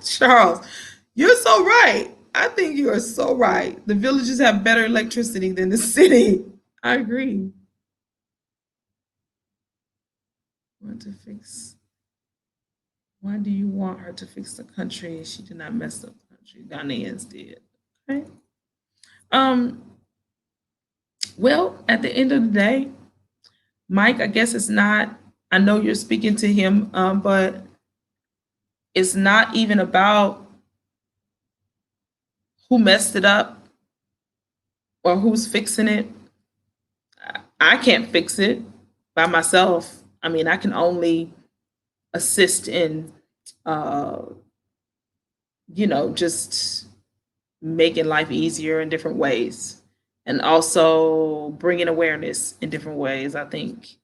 Charles, you're so right. I think you are so right. The villages have better electricity than the city. I agree. Want to fix? Why do you want her to fix the country? She did not mess up the country. Ghanaians did. Okay. Um. Well, at the end of the day, Mike, I guess it's not. I know you're speaking to him, but it's not even about who messed it up or who's fixing it. I can't fix it by myself. I mean, I can only assist in, uh, just making life easier in different ways and also bringing awareness in different ways. I think,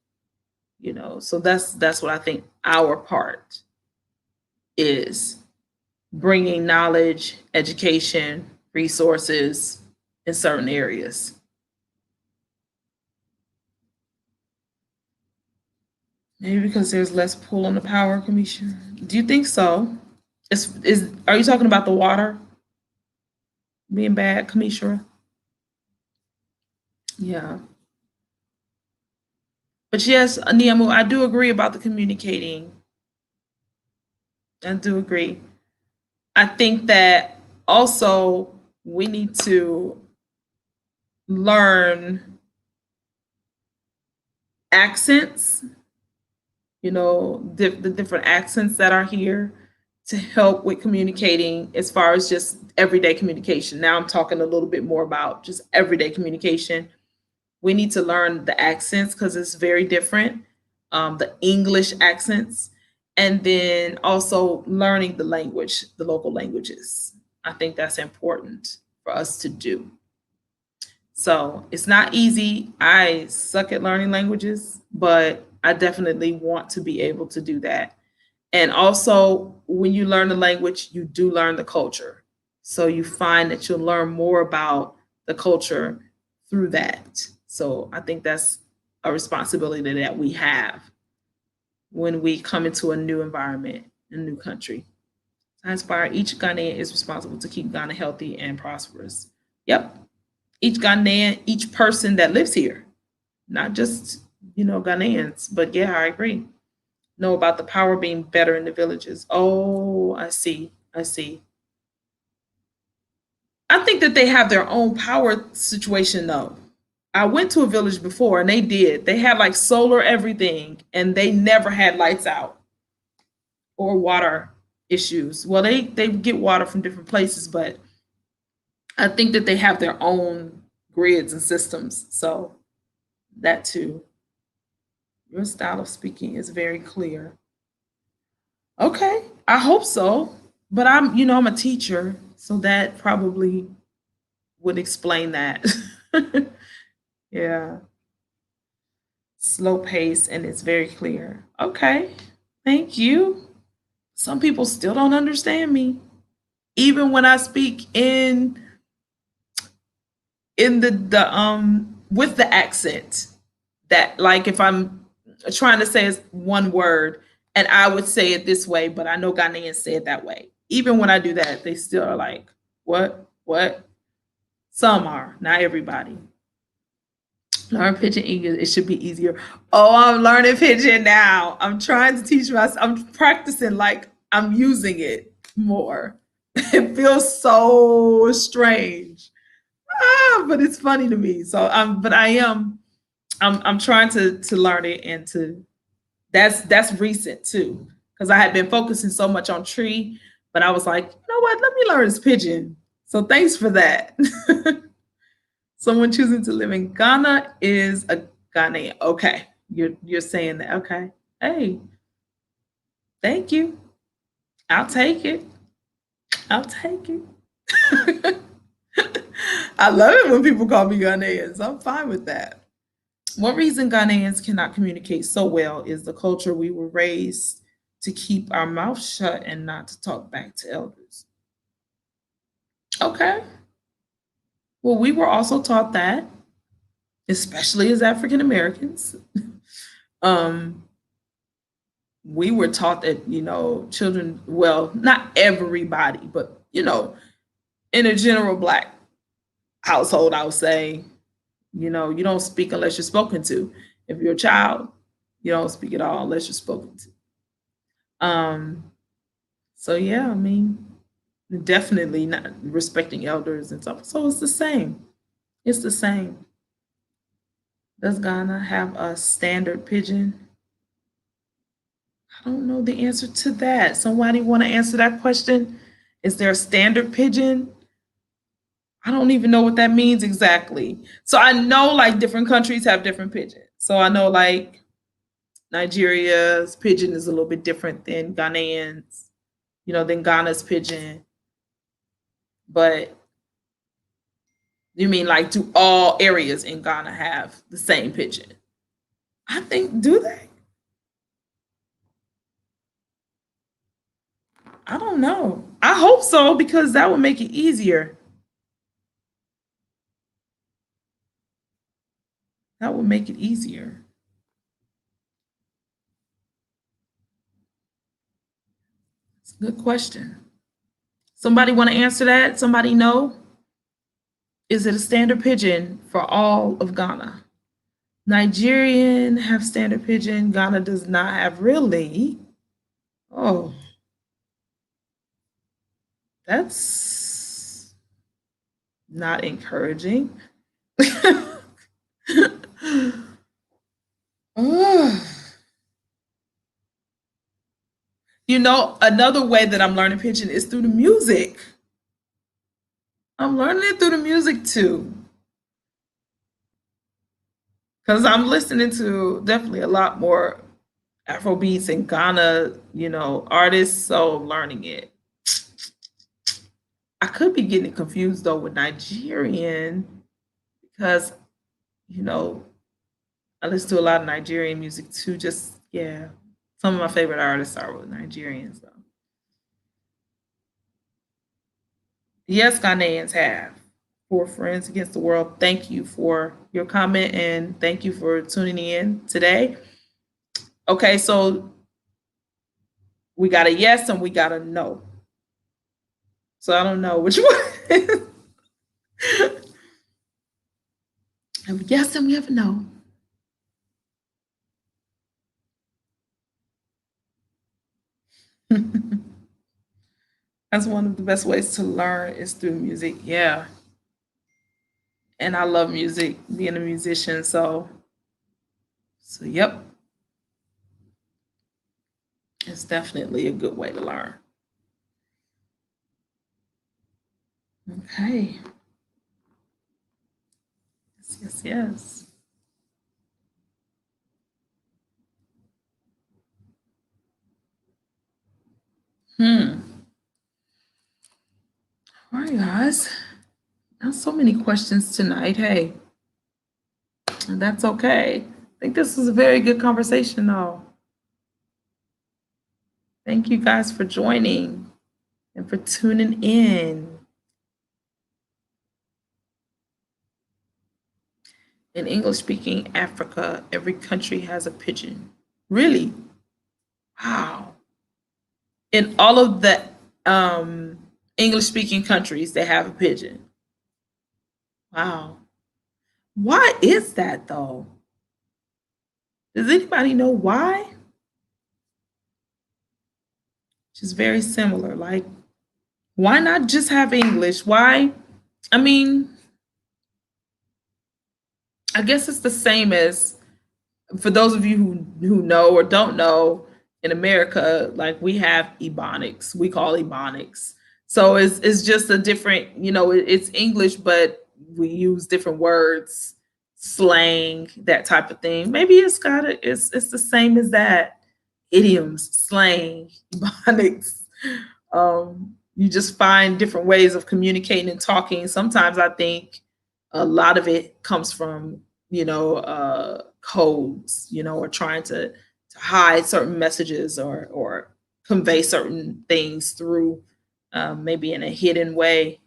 so that's what I think our part is bringing knowledge, education, resources in certain areas. Maybe because there's less pull on the power, Kamisha. Do you think so? Are you talking about the water being bad, Kamisha? Yeah. But yes, Niamu, I do agree about the communicating. I do agree. I think that also we need to learn accents, the different accents that are here to help with communicating as far as just everyday communication. Now I'm talking a little bit more about just everyday communication. We need to learn the accents because it's very different, the English accents, and then also learning the language, the local languages. I think that's important for us to do. So it's not easy. I suck at learning languages, but I definitely want to be able to do that. And also, when you learn the language, you do learn the culture. So you find that you'll learn more about the culture through that. So I think that's a responsibility that we have when we come into a new environment, a new country. Tyinspire, each Ghanaian is responsible to keep Ghana healthy and prosperous. Yep. Each Ghanaian, each person that lives here, not just, Ghanaians, but yeah, I agree. Know about the power being better in the villages. Oh, I see. I see. I think that they have their own power situation though. I went to a village before and they did. They had like solar everything and they never had lights out or water issues. Well, they get water from different places, but I think that they have their own grids and systems. So that too. Your style of speaking is very clear. Okay, I hope so. But I'm a teacher, so that probably would explain that. Yeah. slow pace, and it's very clear. Okay, thank you. Some people still don't understand me, even when I speak in the with the accent. That, like, if I'm trying to say one word and I would say it this way, but I know Ghanaians say it that way. Even when I do that, they still are like, what? What? Some are, not everybody. Learn Pidgin English. It should be easier. Oh, I'm learning Pidgin now. I'm trying to teach myself. I'm practicing like I'm using it more. It feels so strange. But it's funny to me. So but I'm trying to learn it, and to that's recent too. Because I had been focusing so much on tree, but I was like, you know what, let me learn this pigeon. So thanks for that. Someone choosing to live in Ghana is a Ghanaian. Okay. You're saying that. Okay. Hey, thank you. I'll take it. I'll take it. I love it when people call me Ghanaians. I'm fine with that. One reason Ghanaians cannot communicate so well is the culture we were raised to keep our mouth shut and not to talk back to elders. Okay. Well, we were also taught that, especially as African Americans. um, we were taught that, children, well, not everybody, but, in a general Black household, I would say, you don't speak unless you're spoken to. If you're a child, you don't speak at all unless you're spoken to. So yeah, I mean, definitely not respecting elders and stuff. So it's the same. It's the same. Does Ghana have a standard pigeon? I don't know the answer to that. Somebody want to answer that question? Is there a standard pigeon? I don't even know what that means exactly. So I know, like, different countries have different pigeons. So I know, like, Nigeria's pigeon is a little bit different than Ghanaians, than Ghana's pigeon. But you mean, like, do all areas in Ghana have the same pigeon? I think, do they? I don't know. I hope so, because that would make it easier. That would make it easier. It's a good question. Somebody want to answer that? Somebody know? Is it a standard pigeon for all of Ghana? Nigerian have standard pigeon. Ghana does not have, really. Oh, that's not encouraging. Another way that I'm learning pigeon is through the music. I'm learning it through the music too. Because I'm listening to definitely a lot more Afro beats and Ghana, artists. So I'm learning it. I could be getting confused though with Nigerian, because, you know, I listen to a lot of Nigerian music too. Just, yeah. Some of my favorite artists are with Nigerians though. Yes, Ghanaians have. For Friends Against the World, thank you for your comment, and thank you for tuning in today. Okay, so we got a yes and we got a no. So I don't know which one. Have a yes and we have a no. That's one of the best ways to learn is through music. Yeah. And I love music, being a musician. So yep, it's definitely a good way to learn. Okay. Yes, yes, yes. All right, guys. Not so many questions tonight. Hey, and that's okay. think this was a very good conversation, though. Thank you guys for joining and for tuning in. In English speaking Africa, every country has a pigeon. Really? Wow. In all of the English speaking countries, they have a pigeon. Wow. Why is that though? Does anybody know why? Just very similar. Like, why not just have English? Why? I mean, I guess it's the same as for those of you who know or don't know, in America, like we have Ebonics, we call Ebonics. So it's just a different, it's English, but we use different words, slang, that type of thing. Maybe it's the same as that. Idioms, slang, Ebonics. You just find different ways of communicating and talking. Sometimes I think a lot of it comes from codes, or trying to hide certain messages or convey certain things through maybe in a hidden way.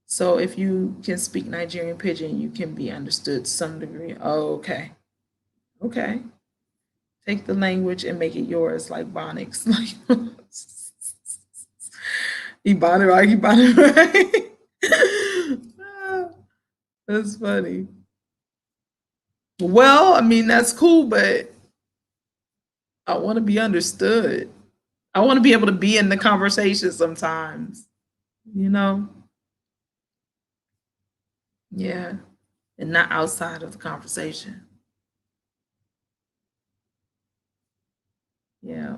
So if you can speak Nigerian pidgin, you can be understood to some degree. Oh, okay. Okay. Take the language and make it yours, like Bonics. Like Ebonic, right? That's funny. Well, I mean, that's cool, but I want to be understood. I want to be able to be in the conversation sometimes, you know? Yeah. And not outside of the conversation. Yeah.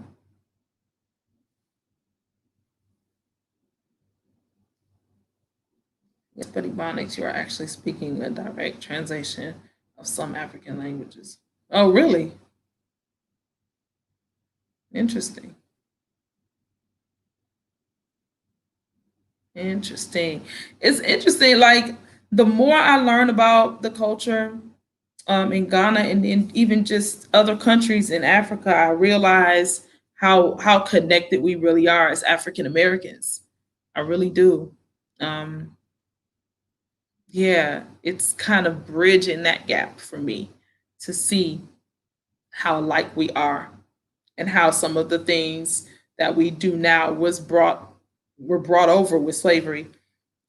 Yes, but Ebonics, you are actually speaking a direct translation of some African languages. Oh, really? Interesting. Interesting. It's interesting. Like the more I learn about the culture in Ghana and even just other countries in Africa, I realize how connected we really are as African Americans. I really do. Um, yeah, it's kind of bridging that gap for me to see how alike we are and how some of the things that we do now were brought over with slavery,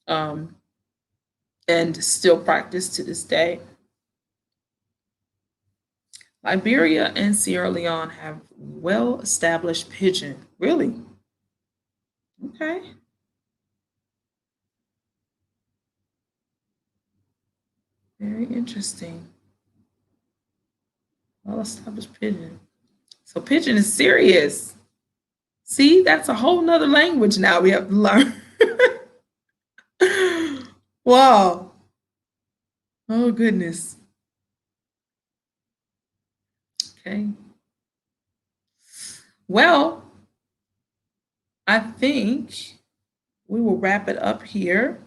um, and still practiced to this day. Liberia and Sierra Leone have well established pidgin. Really? Okay. Very interesting. Well established pidgin. So pidgin is serious. See, that's a whole nother language now we have to learn. Wow. Oh goodness. Okay. Well, I think we will wrap it up here.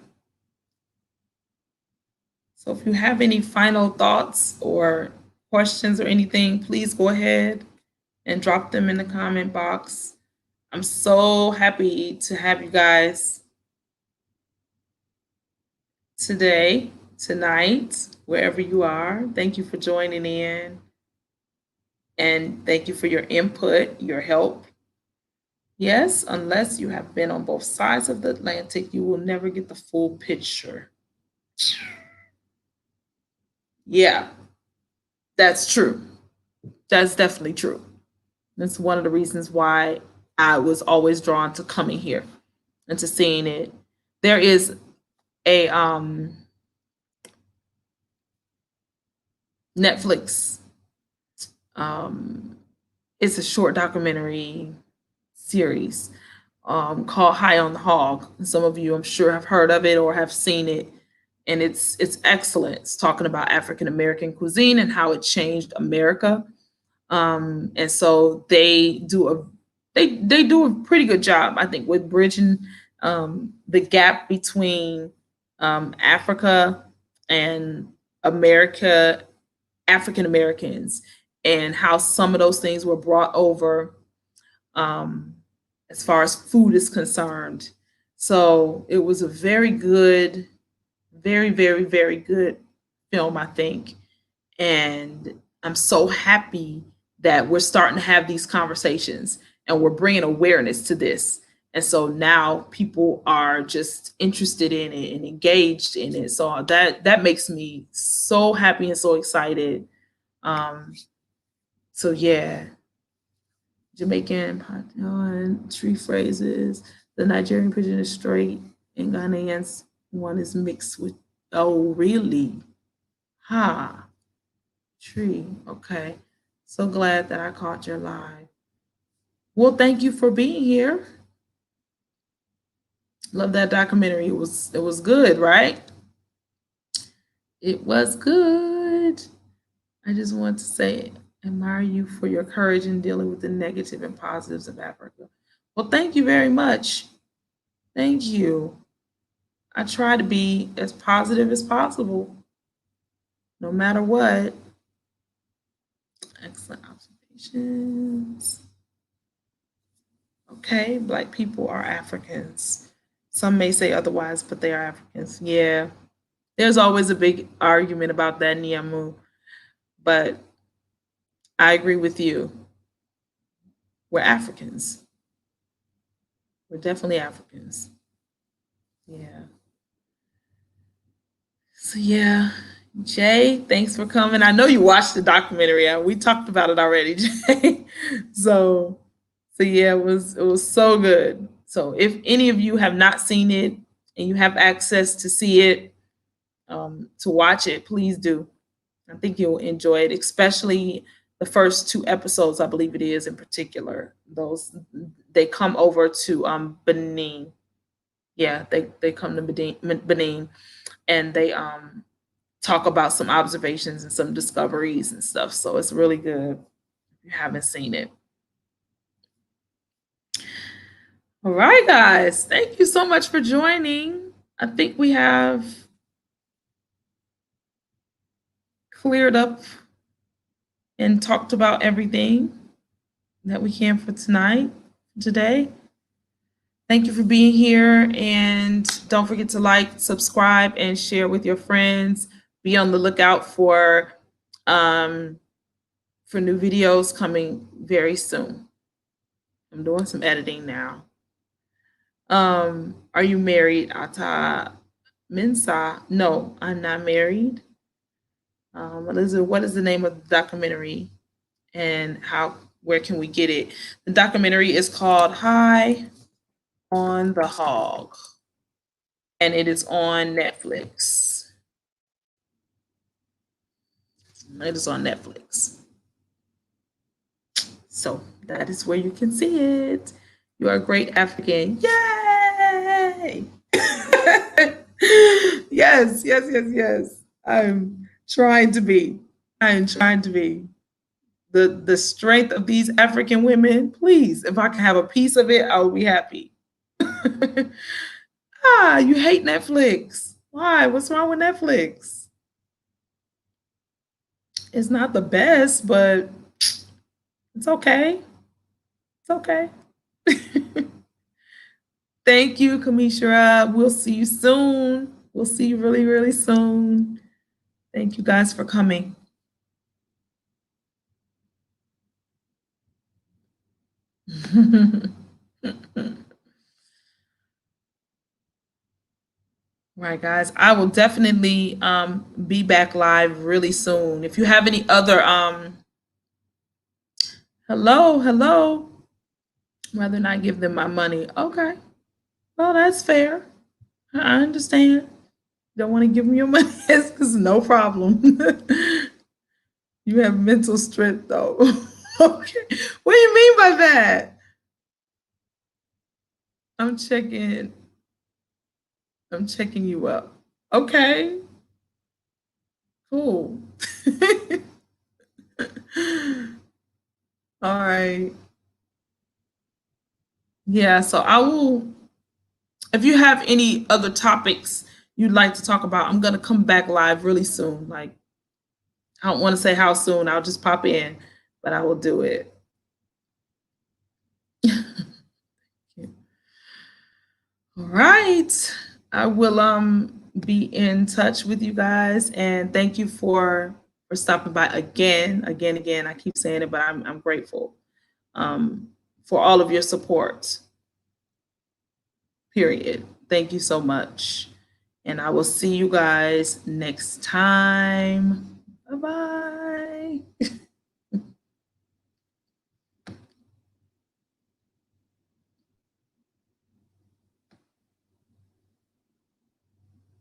So if you have any final thoughts or questions or anything, please go ahead and drop them in the comment box. I'm so happy to have you guys today, tonight, wherever you are. Thank you for joining in. And thank you for your input, your help. Yes, unless you have been on both sides of the Atlantic, you will never get the full picture. Yeah, that's true. That's definitely true. That's one of the reasons why I was always drawn to coming here and to seeing it. There is a Netflix. It's a short documentary series called High on the Hog. Some of you, I'm sure, have heard of it or have seen it, and it's excellent. It's talking about African American cuisine and how it changed America. And so they do a pretty good job, I think, with bridging the gap between Africa and America, African Americans, and how some of those things were brought over um, as far as food is concerned. So it was a very good, very, very, very good film, I think. And I'm so happy that we're starting to have these conversations and we're bringing awareness to this. And so now people are just interested in it and engaged in it. So that makes me so happy and so excited. Um, so yeah, Jamaican tree phrases. The Nigerian pigeon is straight, and Ghanaians one is mixed with. Oh, really? Ha, tree. Okay. So glad that I caught your live. Well, thank you for being here. Love that documentary. It was good, right? It was good. I just want to say, admire you for your courage in dealing with the negative and positives of Africa. Well, thank you very much. Thank you. I try to be as positive as possible, no matter what. Excellent observations. Okay, Black people are Africans. Some may say otherwise, but they are Africans. Yeah, there's always a big argument about that, Niamu, but I agree with you. We're Africans. We're definitely Africans. Yeah. So yeah, Jay, thanks for coming. I know you watched the documentary. We talked about it already, Jay. so so yeah, it was so good. So if any of you have not seen it and you have access to see it, to watch it, please do. I think you'll enjoy it, especially the first two episodes, I believe it is in particular. Those they come over to Benin. Yeah, they come to Benin, and they talk about some observations and some discoveries and stuff. So it's really good if you haven't seen it. All right, guys. Thank you so much for joining. I think we have cleared up and talked about everything that we can for today. Thank you for being here, and don't forget to like, subscribe, and share with your friends. Be on the lookout for new videos coming very soon. I'm doing some editing now. Are you married, Ata Minsa? No, I'm not married. What is the name of the documentary, and where can we get it? The documentary is called High on the Hog, and it is on Netflix. It is on Netflix. So that is where you can see it. You are a great African. Yay! Yes, yes, yes, yes. I'm trying to be. I am trying to be. The strength of these African women, please, if I can have a piece of it, I will be happy. You hate Netflix. Why? What's wrong with Netflix? It's not the best, but it's okay. It's okay. Thank you, Kamishra. We'll see you soon. We'll see you really, really soon. Thank you guys for coming. Right, guys. I will definitely be back live really soon. If you have any other hello. Rather not give them my money. Okay. Well, that's fair. I understand. Don't want to give them your money. It's no problem. You have mental strength though. Okay. What do you mean by that? I'm checking. I'm checking you up. Okay. Cool. All right. Yeah, so I will, if you have any other topics you'd like to talk about, I'm going to come back live really soon, like I don't want to say how soon. I'll just pop in, but I will do it. All right. I will be in touch with you guys, and thank you for stopping by again. I keep saying it, but I'm grateful for all of your support. Period. Thank you so much. And I will see you guys next time. Bye bye.